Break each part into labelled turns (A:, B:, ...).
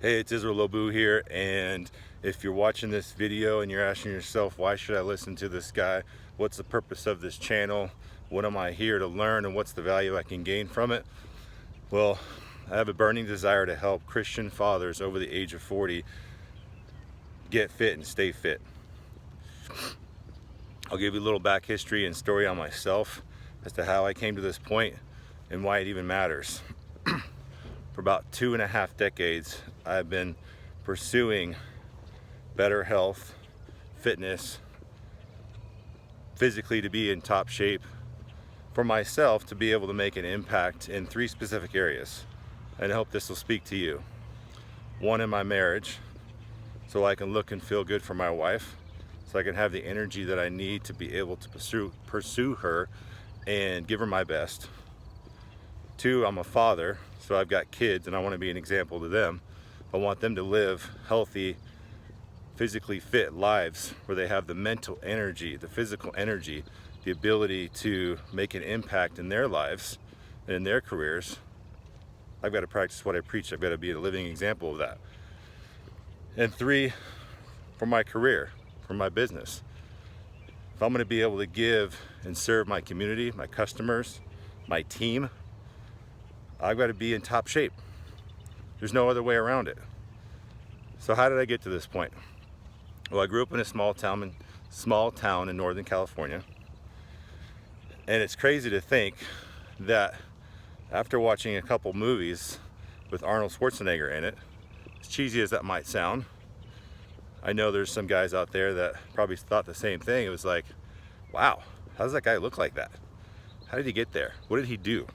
A: Hey, it's Israel Lobu here, and if you're watching this video and you're asking yourself, why should I listen to this guy? What's the purpose of this channel? What am I here to learn, and what's the value I can gain from it? Well, I have a burning desire to help Christian fathers over the age of 40 get fit and stay fit. I'll give you a little back history and story on myself as to how I came to this point and why it even matters. For about 2.5 decades, I've been pursuing better health, fitness, physically to be in top shape, for myself to be able to make an impact in 3 specific areas. And I hope this will speak to you. 1, in my marriage, so I can look and feel good for my wife, so I can have the energy that I need to be able to pursue her and give her my best. 2, I'm a father, so I've got kids and I want to be an example to them. I want them to live healthy, physically fit lives where they have the mental energy, the physical energy, the ability to make an impact in their lives and in their careers. I've got to practice what I preach. I've got to be a living example of that. And 3, for my career, for my business. If I'm going to be able to give and serve my community, my customers, my team, I've got to be in top shape. There's no other way around it. So how did I get to this point? Well, I grew up in a small town in Northern California. And it's crazy to think that after watching a couple movies with Arnold Schwarzenegger in it, as cheesy as that might sound, I know there's some guys out there that probably thought the same thing. It was like, wow, how does that guy look like that? How did he get there? What did he do?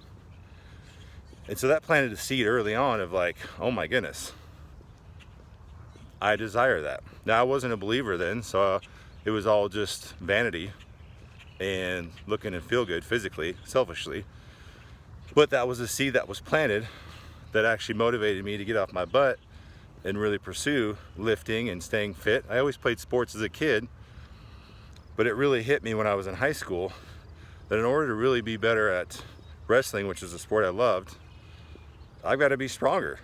A: And so that planted a seed early on of like, oh my goodness, I desire that. Now, I wasn't a believer then, so it was all just vanity and looking and feel good physically, selfishly. But that was a seed that was planted that actually motivated me to get off my butt and really pursue lifting and staying fit. I always played sports as a kid, but it really hit me when I was in high school that in order to really be better at wrestling, which is a sport I loved, I've got to be stronger.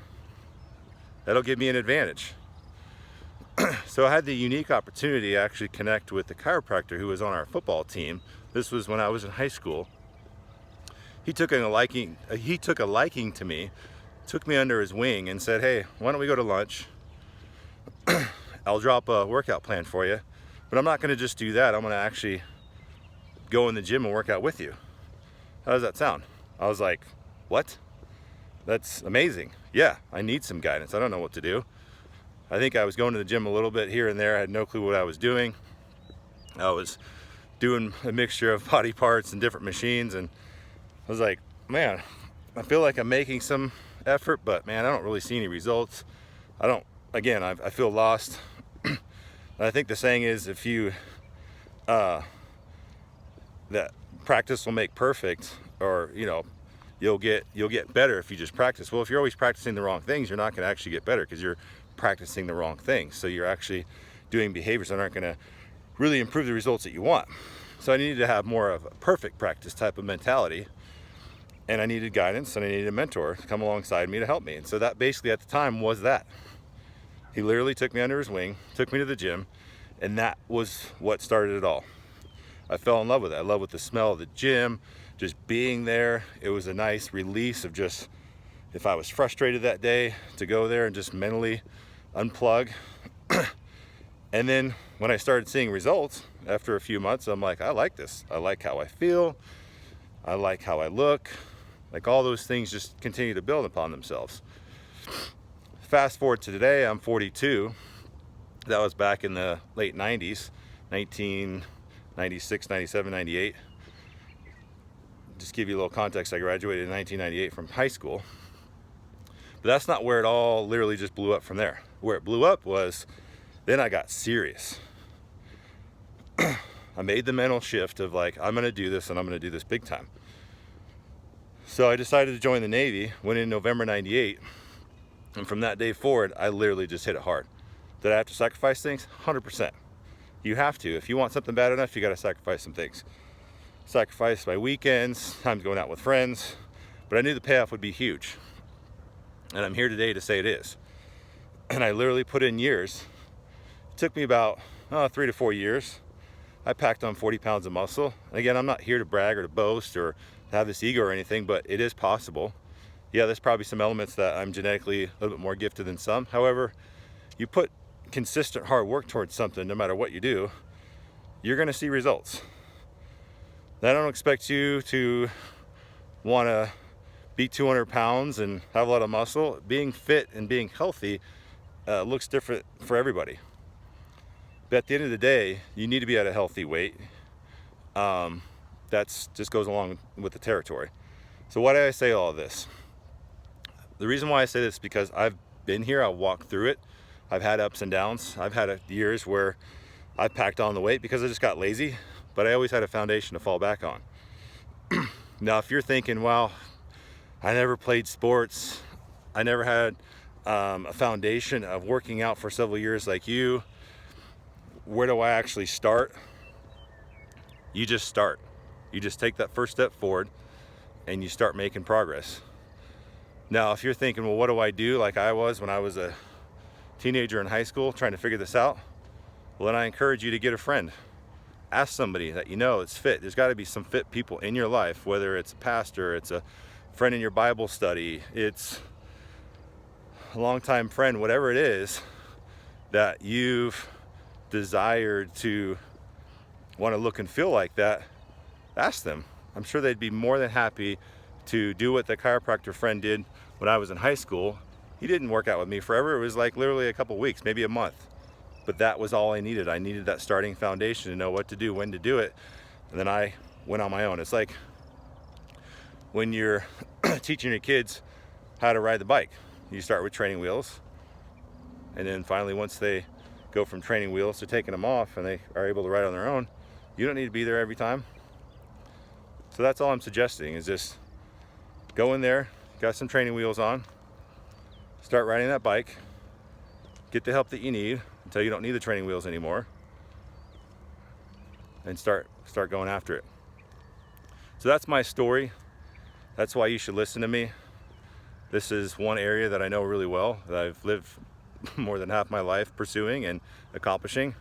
A: That'll give me an advantage. So I had the unique opportunity to actually connect with the chiropractor who was on our football team. This was when I was in high school. He took a liking to me, took me under his wing and said, hey, why don't we go to lunch? I'll drop a workout plan for you, but I'm not going to just do that. I'm going to actually go in the gym and work out with you. How does that sound? I was like, what? That's amazing. Yeah, I need some guidance. I don't know what to do. I think I was going to the gym a little bit here and there. I had no clue what I was doing. I was doing a mixture of body parts and different machines, and I was like, man, I feel like I'm making some effort, but man, I don't really see any results. I feel lost. And I think the saying is, if you that practice will make perfect, or you'll get better if you just practice. Well, if you're always practicing the wrong things, you're not going to actually get better because you're practicing the wrong things. So you're actually doing behaviors that aren't going to really improve the results that you want. So I needed to have more of a perfect practice type of mentality, and I needed guidance, and I needed a mentor to come alongside me to help me. And so that basically at the time was that. He literally took me under his wing, took me to the gym, and that was what started it all. I fell in love with it. I love with the smell of the gym, just being there. It was a nice release of just, if I was frustrated that day, to go there and just mentally unplug. And then when I started seeing results after a few months, I'm like, I like this. I like how I feel. I like how I look. Like, all those things just continue to build upon themselves. Fast forward to today, I'm 42. That was back in the late 90s, 1996, 97, 98. Just give you a little context, I graduated in 1998 from high school. But that's not where it all literally just blew up from there. Where it blew up was, then I got serious. I made the mental shift of like, I'm going to do this, and I'm going to do this big time. So I decided to join the Navy, went in November 98, and from that day forward, I literally just hit it hard. Did I have to sacrifice things? 100%. You have to. If you want something bad enough, you got to sacrifice some things. Sacrifice my weekends, times going out with friends, but I knew the payoff would be huge. And I'm here today to say it is. and I literally put in years. It took me about 3 to 4 years. I packed on 40 pounds of muscle. And again, I'm not here to brag or to boast or to have this ego or anything, but it is possible. Yeah, there's probably some elements that I'm genetically a little bit more gifted than some. However, you put consistent hard work towards something, no matter what you do, you're gonna see results. I don't expect you to wanna be 200 pounds and have a lot of muscle. Being fit and being healthy looks different for everybody. But at the end of the day, you need to be at a healthy weight. That's just goes along with the territory. So why do I say all of this? The reason why I say this is because I've been here, I've walked through it. I've had ups and downs. I've had years where I packed on the weight because I just got lazy, but I always had a foundation to fall back on. Now, if you're thinking, well, I never played sports, I never had a foundation of working out for several years like you, where do I actually start? You just start. You just take that first step forward and you start making progress. Now, if you're thinking, well, what do I do like I was when I was a teenager in high school trying to figure this out? Well, then I encourage you to get a friend. Ask somebody that you know is fit. There's got to be some fit people in your life, whether it's a pastor, it's a friend in your Bible study, it's a longtime friend, whatever it is that you've desired to want to look and feel like that, ask them. I'm sure they'd be more than happy to do what the chiropractor friend did when I was in high school. He didn't work out with me forever. It was like literally a couple weeks, maybe a month. But that was all I needed. I needed that starting foundation to know what to do, when to do it. And then I went on my own. It's like when you're teaching your kids how to ride the bike. You start with training wheels. And then finally, once they go from training wheels to taking them off and they are able to ride on their own, you don't need to be there every time. So that's all I'm suggesting, is just go in there, got some training wheels on, start riding that bike, get the help that you need until you don't need the training wheels anymore, and start going after it. So that's my story. That's why you should listen to me. This is one area that I know really well, that I've lived more than half my life pursuing and accomplishing.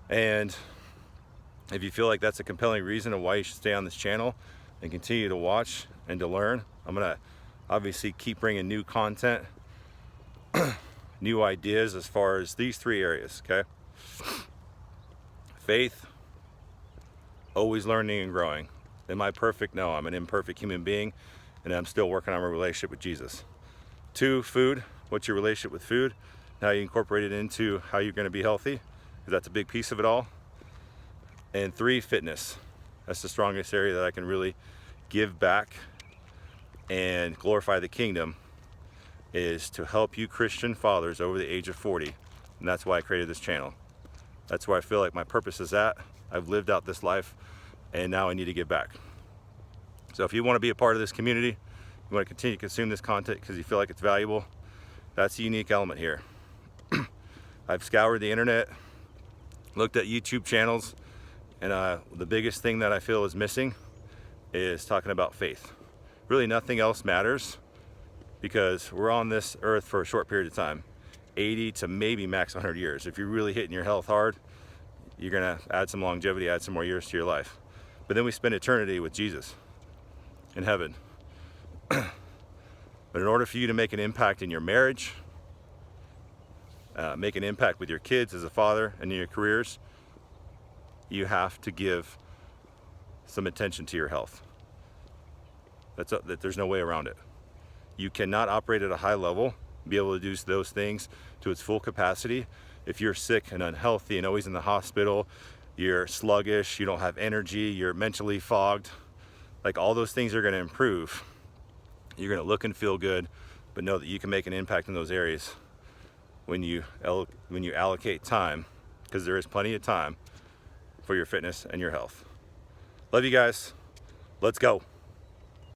A: And if you feel like that's a compelling reason of why you should stay on this channel and continue to watch and to learn, I'm gonna obviously keep bringing new content, new ideas as far as these 3 areas, okay? Faith, always learning and growing. Am I perfect? No, I'm an imperfect human being, and I'm still working on my relationship with Jesus. 2, food. What's your relationship with food? How you incorporate it into how you're gonna be healthy, because that's a big piece of it all. And 3, fitness. That's the strongest area that I can really give back and glorify the kingdom, is to help you Christian fathers over the age of 40. And that's why I created this channel. That's where I feel like my purpose is at. I've lived out this life and now I need to give back. So if you want to be a part of this community, you want to continue to consume this content because you feel like it's valuable, that's the unique element here. I've scoured the internet, looked at YouTube channels, and the biggest thing that I feel is missing is talking about faith. Really nothing else matters, because we're on this earth for a short period of time, 80 to maybe max 100 years. If you're really hitting your health hard, you're gonna add some longevity, add some more years to your life. But then we spend eternity with Jesus in heaven. But in order for you to make an impact in your marriage, make an impact with your kids as a father and in your careers, you have to give some attention to your health. There's no way around it. You cannot operate at a high level, be able to do those things to its full capacity if you're sick and unhealthy and always in the hospital, you're sluggish, you don't have energy, you're mentally fogged. Like, all those things are going to improve. You're going to look and feel good, but know that you can make an impact in those areas when you allocate time, because there is plenty of time for your fitness and your health. Love you guys. Let's go.